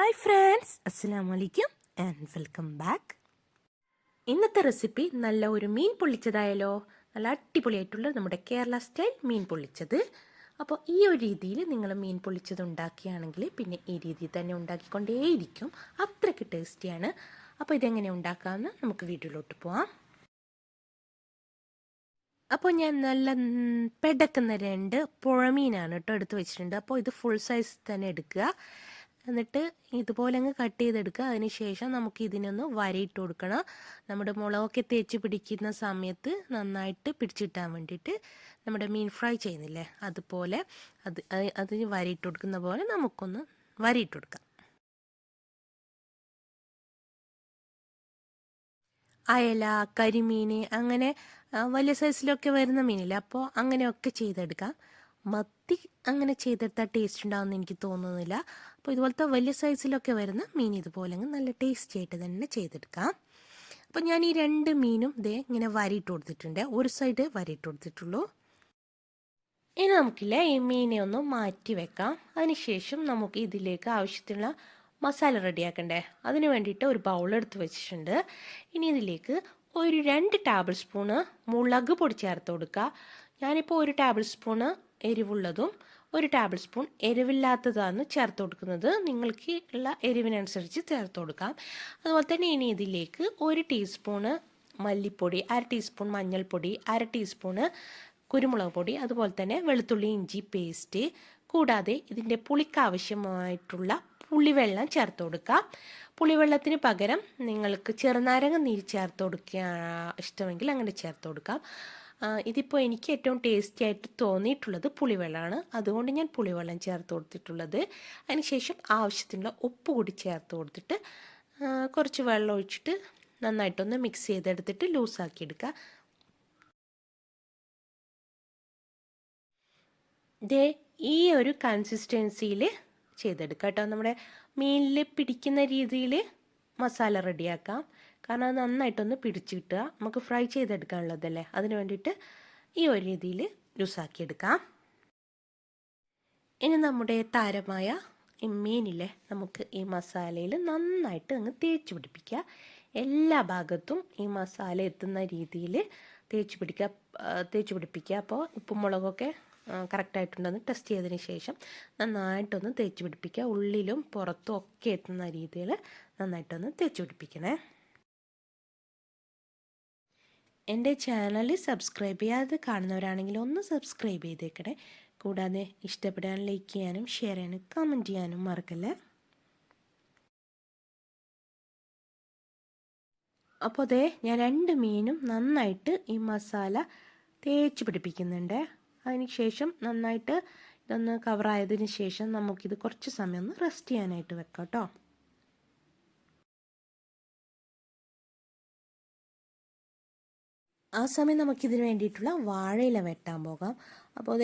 Hi friends, അസ്സലാമു അലൈക്കും and welcome back. ഇന്നത്തെ റെസിപ്പി നല്ല ഒരു മീൻ പൊള്ളിച്ചതായാലോ. നല്ല അടിപൊളിയായിട്ടുള്ള നമ്മുടെ കേരള സ്റ്റൈൽ മീൻ പൊള്ളിച്ചത്. അപ്പോൾ ഈ ഒരു രീതിയിൽ നിങ്ങൾ മീൻ പൊള്ളിച്ചത് ഉണ്ടാക്കുകയാണെങ്കിൽ പിന്നെ ഈ രീതിയിൽ തന്നെ ഉണ്ടാക്കിക്കൊണ്ടേയിരിക്കും. അത്രയ്ക്ക് ടേസ്റ്റിയാണ്. അപ്പോൾ ഇതെങ്ങനെ ഉണ്ടാക്കാമെന്ന് നമുക്ക് വീഡിയോയിലോട്ട് പോവാം. അപ്പോൾ ഞാൻ നല്ല പെടക്കുന്ന 2 പുഴമീനാണ് കേട്ടോ എടുത്ത് വെച്ചിട്ടുണ്ട്. അപ്പോൾ ഇത് ഫുൾ സൈസ് തന്നെ എടുക്കുക. എന്നിട്ട് ഇതുപോലെ അങ്ങ് കട്ട് ചെയ്തെടുക്കുക. അതിന് ശേഷം നമുക്ക് ഇതിനൊന്ന് വരയിട്ട് കൊടുക്കണം. നമ്മുടെ മുളകൊക്കെ തേച്ച് പിടിക്കുന്ന സമയത്ത് നന്നായിട്ട് പിടിച്ചിട്ടാൻ വേണ്ടിയിട്ട് നമ്മുടെ മീൻ ഫ്രൈ ചെയ്യുന്നില്ലേ, അതുപോലെ അതിന് വരയിട്ട് കൊടുക്കുന്ന പോലെ നമുക്കൊന്ന് വരയിട്ട് കൊടുക്കാം. അയല, കരിമീൻ, അങ്ങനെ വലിയ സൈസിലൊക്കെ വരുന്ന മീനില്ല, അപ്പോൾ അങ്ങനെയൊക്കെ ചെയ്തെടുക്കാം. മത്തി അങ്ങനെ ചെയ്തെടുത്താൽ ടേസ്റ്റ് ഉണ്ടാകുമെന്ന് എനിക്ക് തോന്നുന്നില്ല. അപ്പോൾ ഇതുപോലത്തെ വലിയ സൈസിലൊക്കെ വരുന്ന മീൻ ഇതുപോലെ നല്ല ടേസ്റ്റി ആയിട്ട് തന്നെ ചെയ്തെടുക്കാം. അപ്പോൾ ഞാൻ ഈ 2 മീനും ഇങ്ങനെ വരയിട്ട് കൊടുത്തിട്ടുണ്ട്. ഒരു സൈഡ് വരയിട്ട് കൊടുത്തിട്ടുള്ളൂ. ഇനി നമുക്കില്ലേ ഈ മീനെ ഒന്ന് മാറ്റി വെക്കാം. അതിനുശേഷം നമുക്ക് ഇതിലേക്ക് ആവശ്യത്തിനുള്ള മസാല റെഡിയാക്കണ്ടേ. അതിന് വേണ്ടിയിട്ട് ഒരു ബൗൾ എടുത്ത് വെച്ചിട്ടുണ്ട്. ഇനി ഇതിലേക്ക് ഒരു 2 ടേബിൾ സ്പൂണ് മുളക് പൊടി ചേർത്ത് കൊടുക്കുക. ഞാനിപ്പോൾ 1 ടേബിൾ സ്പൂണ് എരിവുള്ളതും 1 ടേബിൾ സ്പൂൺ എരിവില്ലാത്തതാണ് ചേർത്ത് കൊടുക്കുന്നത്. നിങ്ങൾക്ക് ഉള്ള എരിവിനനുസരിച്ച് ചേർത്ത് കൊടുക്കാം. അതുപോലെ തന്നെ ഇനി ഇതിലേക്ക് 1 ടീസ്പൂണ് മല്ലിപ്പൊടി, 1/2 ടീസ്പൂൺ മഞ്ഞൾപ്പൊടി, 1/2 ടീസ്പൂണ് കുരുമുളക് പൊടി, അതുപോലെ തന്നെ വെളുത്തുള്ളി ഇഞ്ചി പേസ്റ്റ്, കൂടാതെ ഇതിൻ്റെ പുളിക്കാവശ്യമായിട്ടുള്ള പുളിവെള്ളം ചേർത്ത് കൊടുക്കാം. പുളിവെള്ളത്തിന് പകരം നിങ്ങൾക്ക് ചെറുനാരങ്ങ നീര് ചേർത്ത് കൊടുക്കുക ഇഷ്ടമെങ്കിൽ അങ്ങനെ ചേർത്ത് കൊടുക്കാം. ഇതിപ്പോൾ എനിക്ക് ഏറ്റവും ടേസ്റ്റി ആയിട്ട് തോന്നിയിട്ടുള്ളത് പുളിവെള്ളമാണ്, അതുകൊണ്ട് ഞാൻ പുളിവെള്ളം ചേർത്ത് കൊടുത്തിട്ടുള്ളത്. അതിനുശേഷം ആവശ്യത്തിനുള്ള ഉപ്പ് കൂടി ചേർത്ത് കൊടുത്തിട്ട് കുറച്ച് വെള്ളം ഒഴിച്ചിട്ട് നന്നായിട്ടൊന്ന് മിക്സ് ചെയ്തെടുത്തിട്ട് ലൂസാക്കി എടുക്കുക. ഈ ഒരു കൺസിസ്റ്റൻസിയിൽ ചെയ്തെടുക്കുക കേട്ടോ. നമ്മുടെ മീനിൽ പിടിക്കുന്ന രീതിയിൽ മസാല റെഡിയാക്കാം. കാരണം അത് നന്നായിട്ടൊന്ന് പിടിച്ച് കിട്ടുക. നമുക്ക് ഫ്രൈ ചെയ്തെടുക്കാനുള്ളതല്ലേ, അതിന് വേണ്ടിയിട്ട് ഈ ഒരു രീതിയിൽ ലൂസാക്കിയെടുക്കാം. ഇനി നമ്മുടെ താരമായ ഈ മീനിലെ നമുക്ക് ഈ മസാലയിൽ നന്നായിട്ട് അങ്ങ് തേച്ച് പിടിപ്പിക്കുക. എല്ലാ ഭാഗത്തും ഈ മസാല എത്തുന്ന രീതിയിൽ തേച്ച് പിടിപ്പിക്കുക. അപ്പോൾ ഉപ്പും മുളകൊക്കെ കറക്റ്റായിട്ടുണ്ടെന്ന് ടെസ്റ്റ് ചെയ്തതിന് ശേഷം നന്നായിട്ടൊന്ന് തേച്ച് പിടിപ്പിക്കുക. ഉള്ളിലും പുറത്തും ഒക്കെ എത്തുന്ന രീതിയിൽ നന്നായിട്ടൊന്ന് തേച്ച് പിടിപ്പിക്കണേ. എൻ്റെ ചാനൽ സബ്സ്ക്രൈബ് ചെയ്യാതെ കാണുന്നവരാണെങ്കിൽ ഒന്ന് സബ്സ്ക്രൈബ് ചെയ്തേക്കണേ. കൂടാതെ ഇഷ്ടപ്പെടാൻ ലൈക്ക് ചെയ്യാനും ഷെയർ ചെയ്യാനും കമൻറ്റ് ചെയ്യാനും മറക്കല്ലേ. അപ്പോൾ ഞാൻ 2 മീനും നന്നായിട്ട് ഈ മസാല തേച്ച് പിടിപ്പിക്കുന്നുണ്ട്. അതിന് ശേഷം നന്നായിട്ട് ഇതൊന്ന് കവറായതിന് ശേഷം നമുക്കിത് കുറച്ച് സമയം ഒന്ന് റെസ്റ്റ് ചെയ്യാനായിട്ട് വെക്കാം കേട്ടോ. ആ സമയം നമുക്കിതിന് വേണ്ടിയിട്ടുള്ള വാഴയില വെട്ടാൻ പോകാം. അപ്പോൾ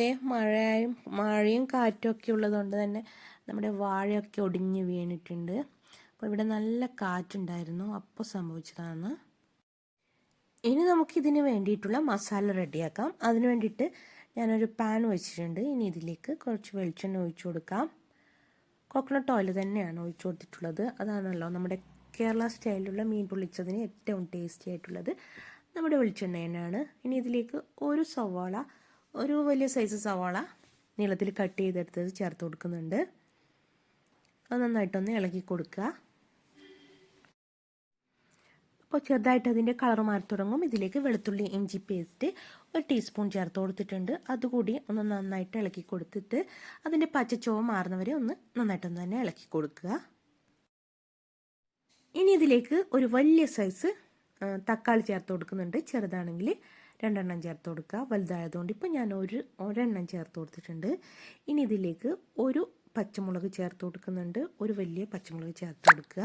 മഴയും കാറ്റും ഒക്കെ ഉള്ളതുകൊണ്ട് തന്നെ നമ്മുടെ വാഴയൊക്കെ ഒടിഞ്ഞ് വീണിട്ടുണ്ട്. അപ്പോൾ ഇവിടെ നല്ല കാറ്റുണ്ടായിരുന്നു, അപ്പോൾ സംഭവിച്ചതാണ്. ഇനി നമുക്കിതിന് വേണ്ടിയിട്ടുള്ള മസാല റെഡിയാക്കാം. അതിന് വേണ്ടിയിട്ട് ഞാനൊരു പാൻ വെച്ചിട്ടുണ്ട്. ഇനി ഇതിലേക്ക് കുറച്ച് വെളിച്ചെണ്ണ ഒഴിച്ചു കൊടുക്കാം. കോക്കനട്ട് ഓയിൽ തന്നെയാണ് ഒഴിച്ചു കൊടുത്തിട്ടുള്ളത്. അതാണല്ലോ നമ്മുടെ കേരള സ്റ്റൈലിലുള്ള മീൻ പൊള്ളിച്ചതിന് ഏറ്റവും ടേസ്റ്റി ആയിട്ടുള്ളത് നമ്മുടെ വെളിച്ചെണ്ണ തന്നെയാണ്. ഇനി ഇതിലേക്ക് ഒരു വലിയ സൈസ് സവാള നീളത്തിൽ കട്ട് ചെയ്തെടുത്തത് ചേർത്ത് കൊടുക്കുന്നുണ്ട്. അത് നന്നായിട്ടൊന്ന് ഇളക്കി കൊടുക്കുക. അപ്പോൾ ചെറുതായിട്ട് അതിൻ്റെ കളർ മാറി തുടങ്ങും. ഇതിലേക്ക് വെളുത്തുള്ളി ഇഞ്ചി പേസ്റ്റ് 1 ടീസ്പൂൺ ചേർത്ത് കൊടുത്തിട്ടുണ്ട്. അതുകൂടി ഒന്ന് നന്നായിട്ട് ഇളക്കി കൊടുത്തിട്ട് അതിൻ്റെ പച്ചച്ചുവ മാറുന്നവരെ ഒന്ന് നന്നായിട്ടൊന്ന് തന്നെ ഇളക്കി കൊടുക്കുക. ഇനി ഇതിലേക്ക് ഒരു വലിയ സൈസ് തക്കാളി ചേർത്ത് കൊടുക്കുന്നുണ്ട്. ചെറുതാണെങ്കിൽ 2 എണ്ണം ചേർത്ത് കൊടുക്കുക. വലുതായതുകൊണ്ട് ഇപ്പോൾ ഞാൻ ഒരെണ്ണം ചേർത്ത് കൊടുത്തിട്ടുണ്ട്. ഇനി ഇതിലേക്ക് ഒരു പച്ചമുളക് ചേർത്ത് കൊടുക്കുന്നുണ്ട്. ഒരു വലിയ പച്ചമുളക് ചേർത്ത് കൊടുക്കുക.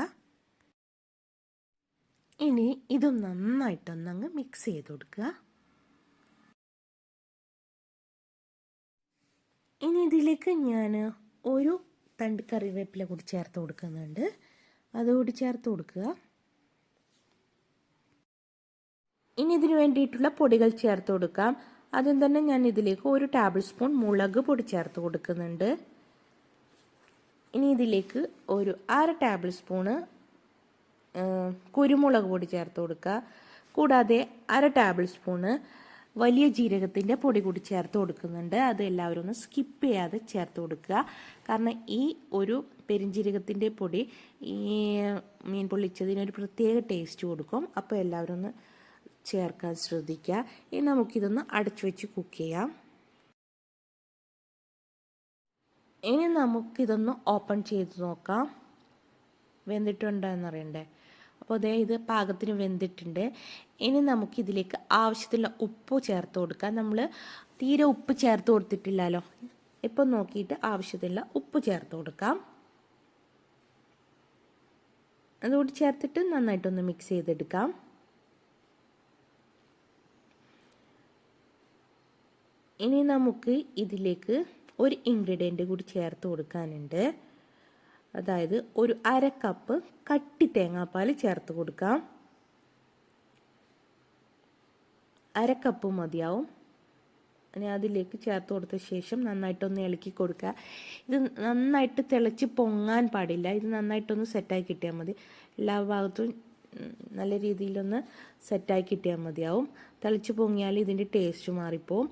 ഇനി ഇത് നന്നായിട്ടൊന്നങ്ങ് മിക്സ് ചെയ്ത് കൊടുക്കുക. ഇനി ഇതിലേക്ക് ഞാൻ ഒരു തണ്ട് കറിവേപ്പില കൂടി ചേർത്ത് കൊടുക്കുന്നുണ്ട്. അതുകൂടി ചേർത്ത് കൊടുക്കുക. ഇനി ഇതിന് വേണ്ടിയിട്ടുള്ള പൊടികൾ ചേർത്ത് കൊടുക്കാം. ആദ്യം തന്നെ ഞാൻ ഇതിലേക്ക് 1 ടേബിൾ സ്പൂൺ മുളക് പൊടി ചേർത്ത് കൊടുക്കുന്നുണ്ട്. ഇനി ഇതിലേക്ക് ഒരു 1/2 ടേബിൾ സ്പൂണ് കുരുമുളക് പൊടി ചേർത്ത് കൊടുക്കുക. കൂടാതെ 1/2 ടേബിൾ സ്പൂണ് വലിയ ജീരകത്തിൻ്റെ പൊടി കൂടി ചേർത്ത് കൊടുക്കുന്നുണ്ട്. അത് എല്ലാവരും ഒന്ന് സ്കിപ്പ് ചെയ്യാതെ ചേർത്ത് കൊടുക്കുക. കാരണം ഈ ഒരു പെരുംജീരകത്തിൻ്റെ പൊടി ഈ മീൻ പൊള്ളിച്ചതിനൊരു പ്രത്യേക ടേസ്റ്റ് കൊടുക്കും. അപ്പോൾ എല്ലാവരും ഒന്ന് ചേർക്കാൻ ശ്രദ്ധിക്കുക. ഇനി നമുക്കിതൊന്ന് അടച്ചു വെച്ച് കുക്ക് ചെയ്യാം. ഇനി നമുക്കിതൊന്ന് ഓപ്പൺ ചെയ്ത് നോക്കാം. വെന്തിട്ടുണ്ടോ എന്നറിയണ്ടേ. അപ്പോൾ അതേ ഇത് പാകത്തിന് വെന്തിട്ടുണ്ട്. ഇനി നമുക്കിതിലേക്ക് ആവശ്യത്തിലുള്ള ഉപ്പ് ചേർത്ത് കൊടുക്കാം. നമ്മൾ തീരെ ഉപ്പ് ചേർത്ത് കൊടുത്തിട്ടില്ലല്ലോ. ഇപ്പം നോക്കിയിട്ട് ആവശ്യത്തിലുള്ള ഉപ്പ് ചേർത്ത് കൊടുക്കാം. അതുകൂടി ചേർത്തിട്ട് നന്നായിട്ടൊന്ന് മിക്സ് ചെയ്തെടുക്കാം. ഇനി നമുക്ക് ഇതിലേക്ക് ഒരു ഇൻഗ്രീഡിയൻ്റ് കൂടി ചേർത്ത് കൊടുക്കാനുണ്ട്. അതായത് ഒരു 1/2 കപ്പ് കട്ടി തേങ്ങാപ്പാൽ ചേർത്ത് കൊടുക്കാം. 1/2 കപ്പ് മതിയാവും. ഇനി അതിലേക്ക് ചേർത്ത് കൊടുത്ത ശേഷം നന്നായിട്ടൊന്ന് ഇളക്കി കൊടുക്കുക. ഇത് നന്നായിട്ട് തിളച്ച് പൊങ്ങാൻ പാടില്ല. ഇത് നന്നായിട്ടൊന്ന് സെറ്റായി കിട്ടിയാൽ മതി. എല്ലാ ഭാഗത്തും നല്ല രീതിയിലൊന്ന് സെറ്റായി കിട്ടിയാൽ മതിയാവും. തിളച്ച് പൊങ്ങിയാൽ ഇതിൻ്റെ ടേസ്റ്റ് മാറിപ്പോവും.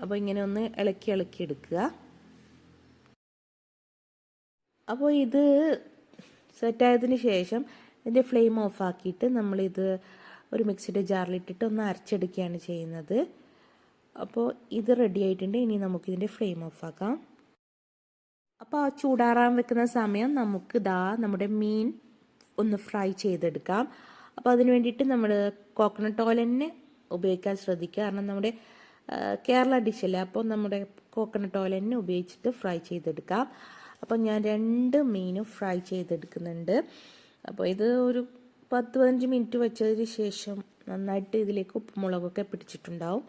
അപ്പോൾ ഇങ്ങനെ ഒന്ന് ഇളക്കി എടുക്കുക. അപ്പോൾ ഇത് സെറ്റായതിന് ശേഷം ഇതിൻ്റെ ഫ്ലെയിം ഓഫാക്കിയിട്ട് നമ്മളിത് ഒരു മിക്സിയുടെ ജാറിലിട്ടിട്ട് ഒന്ന് അരച്ചെടുക്കുകയാണ് ചെയ്യുന്നത്. അപ്പോൾ ഇത് റെഡി ആയിട്ടുണ്ട്. ഇനി നമുക്കിതിൻ്റെ ഫ്ലെയിം ഓഫാക്കാം. അപ്പോൾ ആ ചൂടാറാൻ വെക്കുന്ന സമയം നമുക്ക് നമ്മുടെ മീൻ ഒന്ന് ഫ്രൈ ചെയ്തെടുക്കാം. അപ്പോൾ അതിന് വേണ്ടിയിട്ട് നമ്മൾ കോക്കനട്ട് ഓയിൽ തന്നെ ഉപയോഗിക്കാൻ ശ്രദ്ധിക്കുക. കാരണം നമ്മുടെ കേരള ഡിഷല്ലേ, അപ്പോൾ നമ്മുടെ കോക്കനട്ട് ഓയിൽ തന്നെ ഉപയോഗിച്ചിട്ട് ഫ്രൈ ചെയ്തെടുക്കാം. അപ്പോൾ ഞാൻ 2 മീനും ഫ്രൈ ചെയ്തെടുക്കുന്നുണ്ട്. അപ്പോൾ ഇത് ഒരു 10-15 മിനിറ്റ് വെച്ചതിന് ശേഷം നന്നായിട്ട് ഇതിലേക്ക് ഉപ്പുമുളകൊക്കെ പിടിച്ചിട്ടുണ്ടാവും.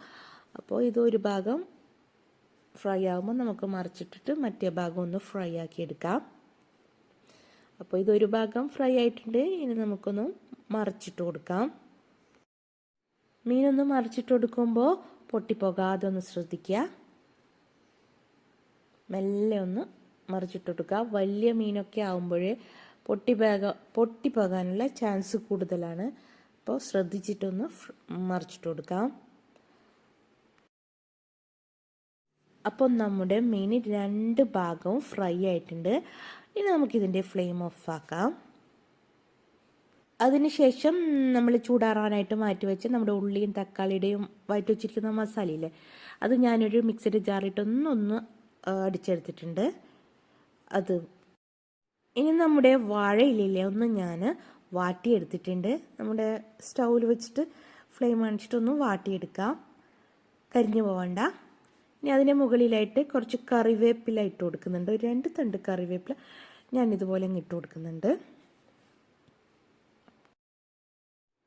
അപ്പോൾ ഇത് ഒരു ഭാഗം ഫ്രൈ ആകുമ്പോൾ നമുക്ക് മറിച്ചിട്ടിട്ട് മറ്റേ ഭാഗം ഒന്ന് ഫ്രൈ ആക്കി എടുക്കാം. അപ്പോൾ ഇതൊരു ഭാഗം ഫ്രൈ ആയിട്ടുണ്ട്. ഇനി നമുക്കൊന്ന് മറിച്ചിട്ട് കൊടുക്കാം. മീനൊന്ന് മറിച്ചിട്ട് കൊടുക്കുമ്പോൾ പൊട്ടിപ്പോകാതെ ഒന്ന് ശ്രദ്ധിക്കുക. മെല്ലെ ഒന്ന് മറിച്ചിട്ട് കൊടുക്കുക. വലിയ മീനൊക്കെ ആകുമ്പോഴേ പൊട്ടിപ്പോകാനുള്ള ചാൻസ് കൂടുതലാണ്. അപ്പോൾ ശ്രദ്ധിച്ചിട്ടൊന്ന് മറിച്ചിട്ട് കൊടുക്കാം. അപ്പോൾ നമ്മുടെ മീൻ 2 ഭാഗവും ഫ്രൈ ആയിട്ടുണ്ട്. ഇനി നമുക്കിതിൻ്റെ ഫ്ലെയിം ഓഫാക്കാം. അതിനുശേഷം നമ്മൾ ചൂടാറാനായിട്ട് മാറ്റി വെച്ച് നമ്മുടെ ഉള്ളിയും തക്കാളിയുടെയും വഴറ്റി വെച്ചിരിക്കുന്ന മസാലയില്ലേ, അത് ഞാനൊരു മിക്സിയുടെ ജാറിട്ടൊന്ന് അടിച്ചെടുത്തിട്ടുണ്ട്. അത് ഇനി നമ്മുടെ വാഴയിലയിലെ ഒന്ന് ഞാൻ വാട്ടിയെടുത്തിട്ടുണ്ട്. നമ്മുടെ സ്റ്റൗവിൽ വെച്ചിട്ട് ഫ്ലെയിം അണിച്ചിട്ടൊന്ന് വാട്ടിയെടുക്കാം. കരിഞ്ഞു പോവണ്ട. ഇനി അതിൻ്റെ മുകളിലായിട്ട് കുറച്ച് കറിവേപ്പില ഇട്ട് കൊടുക്കുന്നുണ്ട്. 2 തണ്ട് കറിവേപ്പില ഞാനിതുപോലെ ഇട്ട് കൊടുക്കുന്നുണ്ട്.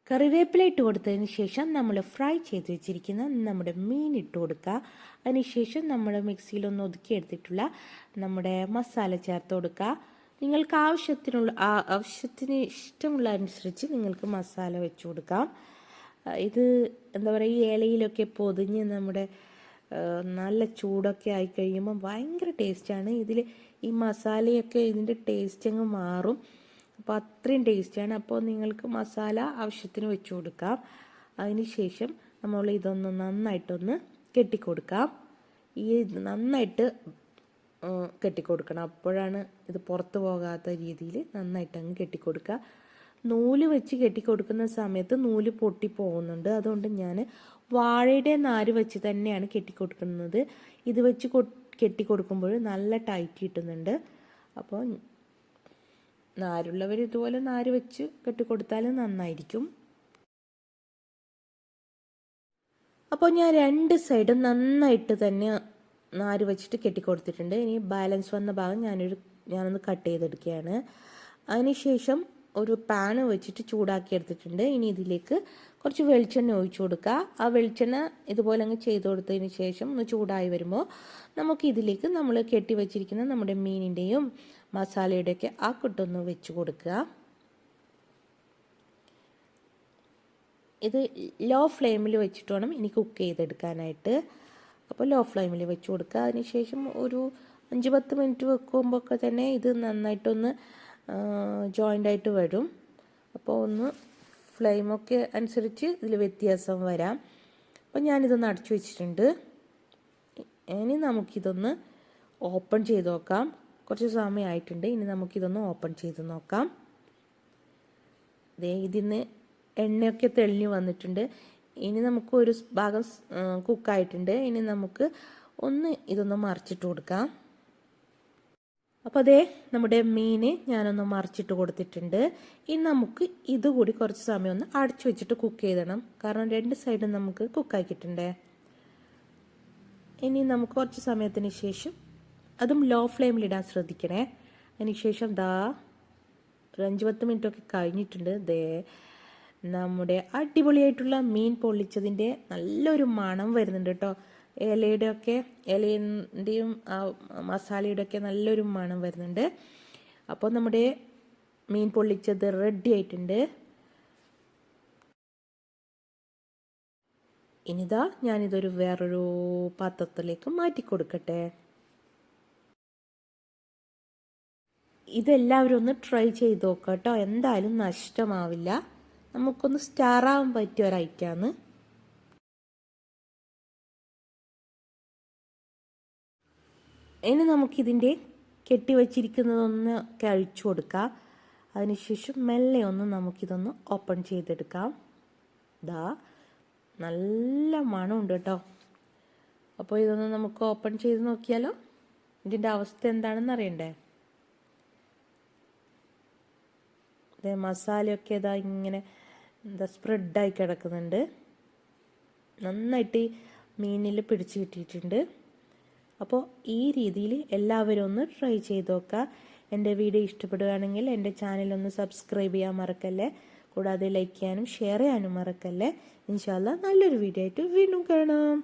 കറിവേപ്പില ഇട്ട് കൊടുത്തതിന് ശേഷം നമ്മൾ ഫ്രൈ ചെയ്ത് വെച്ചിരിക്കുന്ന നമ്മുടെ മീൻ ഇട്ട് കൊടുക്കുക. അതിനുശേഷം നമ്മൾ മിക്സിയിലൊന്ന് ഒതുക്കിയെടുത്തിട്ടുള്ള നമ്മുടെ മസാല ചേർത്ത് കൊടുക്കുക. നിങ്ങൾക്ക് ആവശ്യത്തിന് ഇഷ്ടമുള്ള അനുസരിച്ച് നിങ്ങൾക്ക് മസാല വെച്ച് കൊടുക്കാം. ഇത് എന്താ പറയുക, ഈ ഇലയിലൊക്കെ പൊതിഞ്ഞ് നമ്മുടെ നല്ല ചൂടൊക്കെ ആയി കഴിയുമ്പോൾ ഭയങ്കര ടേസ്റ്റാണ്. ഈ മസാലയൊക്കെ ഇതിൻ്റെ ടേസ്റ്റ് അങ്ങ് മാറും. അപ്പോൾ അത്രയും ടേസ്റ്റാണ്. അപ്പോൾ നിങ്ങൾക്ക് മസാല ആവശ്യത്തിന് വെച്ച് കൊടുക്കാം. അതിന് ശേഷം നമ്മൾ ഇതൊന്ന് നന്നായിട്ടൊന്ന് കെട്ടിക്കൊടുക്കാം. ഈ നന്നായിട്ട് കെട്ടിക്കൊടുക്കണം. അപ്പോഴാണ് ഇത് പുറത്ത് പോകാത്ത രീതിയിൽ നന്നായിട്ട് അങ്ങ് കെട്ടിക്കൊടുക്കുക. നൂല് വെച്ച് കെട്ടിക്കൊടുക്കുന്ന സമയത്ത് നൂല് പൊട്ടിപ്പോകുന്നുണ്ട്. അതുകൊണ്ട് ഞാൻ വാഴയുടെ നാര് വെച്ച് തന്നെയാണ് കെട്ടിക്കൊടുക്കുന്നത്. ഇത് വെച്ച് കെട്ടിക്കൊടുക്കുമ്പോൾ നല്ല ടൈറ്റ് കിട്ടുന്നുണ്ട്. അപ്പോൾ നാരുള്ളവർ ഇതുപോലെ നാര് വെച്ച് കെട്ടിക്കൊടുത്താൽ നന്നായിരിക്കും. അപ്പോൾ ഞാൻ 2 സൈഡും നന്നായിട്ട് തന്നെ നാര് വെച്ചിട്ട് കെട്ടിക്കൊടുത്തിട്ടുണ്ട്. ഇനി ബാലൻസ് വന്ന ഭാഗം ഞാനൊന്ന് കട്ട് ചെയ്തെടുക്കുകയാണ്. അതിനുശേഷം ഒരു പാന് വെച്ചിട്ട് ചൂടാക്കി എടുത്തിട്ടുണ്ട്. ഇനി ഇതിലേക്ക് കുറച്ച് വെളിച്ചെണ്ണ ഒഴിച്ചു കൊടുക്കുക. ആ വെളിച്ചെണ്ണ ഇതുപോലെ അങ്ങ് ചെയ്ത് കൊടുത്തതിന് ശേഷം ഒന്ന് ചൂടായി വരുമ്പോൾ നമുക്ക് ഇതിലേക്ക് നമ്മൾ കെട്ടി വെച്ചിരിക്കുന്ന നമ്മുടെ മീനിൻ്റെയും മസാലയുടെയൊക്കെ ആ കുട്ടൊന്ന് വെച്ച് കൊടുക്കുക. ഇത് ലോ ഫ്ലെയിമിൽ വെച്ചിട്ട് വേണം ഇനി കുക്ക് ചെയ്തെടുക്കാനായിട്ട്. അപ്പോൾ ലോ ഫ്ലെയിമിൽ വെച്ച് കൊടുക്കുക. അതിനുശേഷം ഒരു 5-10 മിനിറ്റ് വെക്കുമ്പോഴൊക്കെ തന്നെ ഇത് നന്നായിട്ടൊന്ന് ജോയിൻ്റായിട്ട് വരും. അപ്പോൾ ഒന്ന് ഫ്ലെയിമൊക്കെ അനുസരിച്ച് ഇതിൽ വ്യത്യാസം വരാം. അപ്പോൾ ഞാനിതൊന്ന് അടച്ചു വെച്ചിട്ടുണ്ട്. ഇനി നമുക്കിതൊന്ന് ഓപ്പൺ ചെയ്ത് നോക്കാം. കുറച്ച് സമയമായിട്ടുണ്ട്. ഇനി നമുക്കിതൊന്ന് ഓപ്പൺ ചെയ്ത് നോക്കാം. ഇതിന്ന് എണ്ണയൊക്കെ തെളിഞ്ഞ് വന്നിട്ടുണ്ട്. ഇനി നമുക്ക് ഒരു ഭാഗം കുക്കായിട്ടുണ്ട്. ഇനി നമുക്ക് ഇതൊന്ന് മറിച്ചിട്ട് കൊടുക്കാം. അപ്പോൾ നമ്മുടെ മീൻ ഞാനൊന്ന് മറിച്ചിട്ട് കൊടുത്തിട്ടുണ്ട്. ഇനി നമുക്ക് ഇതുകൂടി കുറച്ച് സമയം ഒന്ന് അടച്ചു വെച്ചിട്ട് കുക്ക് ചെയ്തിടണം. കാരണം 2 സൈഡും നമുക്ക് കുക്കാക്കിയിട്ടുണ്ടേ. ഇനി നമുക്ക് കുറച്ച് സമയത്തിന് ശേഷം അതും ലോ ഫ്ലെയിമിലിടാൻ ശ്രദ്ധിക്കണേ. അതിന് ശേഷം ഒരു 5-10 മിനിറ്റൊക്കെ കഴിഞ്ഞിട്ടുണ്ട്. നമ്മുടെ അടിപൊളിയായിട്ടുള്ള മീൻ പൊള്ളിച്ചതിൻ്റെ നല്ലൊരു മണം വരുന്നുണ്ട് കേട്ടോ. ഇലയുടെയും മസാലയുടെ ഒക്കെ നല്ലൊരു മണം വരുന്നുണ്ട്. അപ്പോൾ നമ്മുടെ മീൻ പൊള്ളിച്ചത് റെഡി ആയിട്ടുണ്ട്. ഞാനിതൊരു വേറൊരു പാത്രത്തിലേക്ക് മാറ്റി കൊടുക്കട്ടെ. ഇതെല്ലാവരും ഒന്ന് ട്രൈ ചെയ്ത് നോക്കാം കേട്ടോ. എന്തായാലും നഷ്ടമാവില്ല. നമുക്കൊന്ന് സ്റ്റാറാവാൻ പറ്റിയ ഒരു ഐറ്റമാണ്. ഇനി നമുക്കിതിൻ്റെ കെട്ടി വച്ചിരിക്കുന്നതൊന്ന് കഴിച്ചു കൊടുക്കാം. അതിനുശേഷം മെല്ലെ നമുക്കിതൊന്ന് ഓപ്പൺ ചെയ്തെടുക്കാം. നല്ല മണമുണ്ട് കേട്ടോ. അപ്പോൾ ഇതൊന്ന് നമുക്ക് ഓപ്പൺ ചെയ്ത് നോക്കിയാലോ. ഇതിൻ്റെ അവസ്ഥ എന്താണെന്ന് അറിയണ്ടേ. മസാലയൊക്കെ ഇങ്ങനെ സ്പ്രെഡായി കിടക്കുന്നുണ്ട്. നന്നായിട്ട് മീനിൽ പിടിച്ച് കിട്ടിയിട്ടുണ്ട്. അപ്പോൾ ഈ രീതിയിൽ എല്ലാവരും ഒന്ന് ട്രൈ ചെയ്ത് നോക്കുക. എൻ്റെ വീഡിയോ ഇഷ്ടപ്പെടുകയാണെങ്കിൽ എൻ്റെ ചാനലൊന്ന് സബ്സ്ക്രൈബ് ചെയ്യാൻ മറക്കല്ലേ. കൂടാതെ ലൈക്ക് ചെയ്യാനും ഷെയർ ചെയ്യാനും മറക്കല്ലേ. ഇൻഷാ അല്ലാഹ് നല്ലൊരു വീഡിയോ ആയിട്ട് വീണ്ടും കാണാം.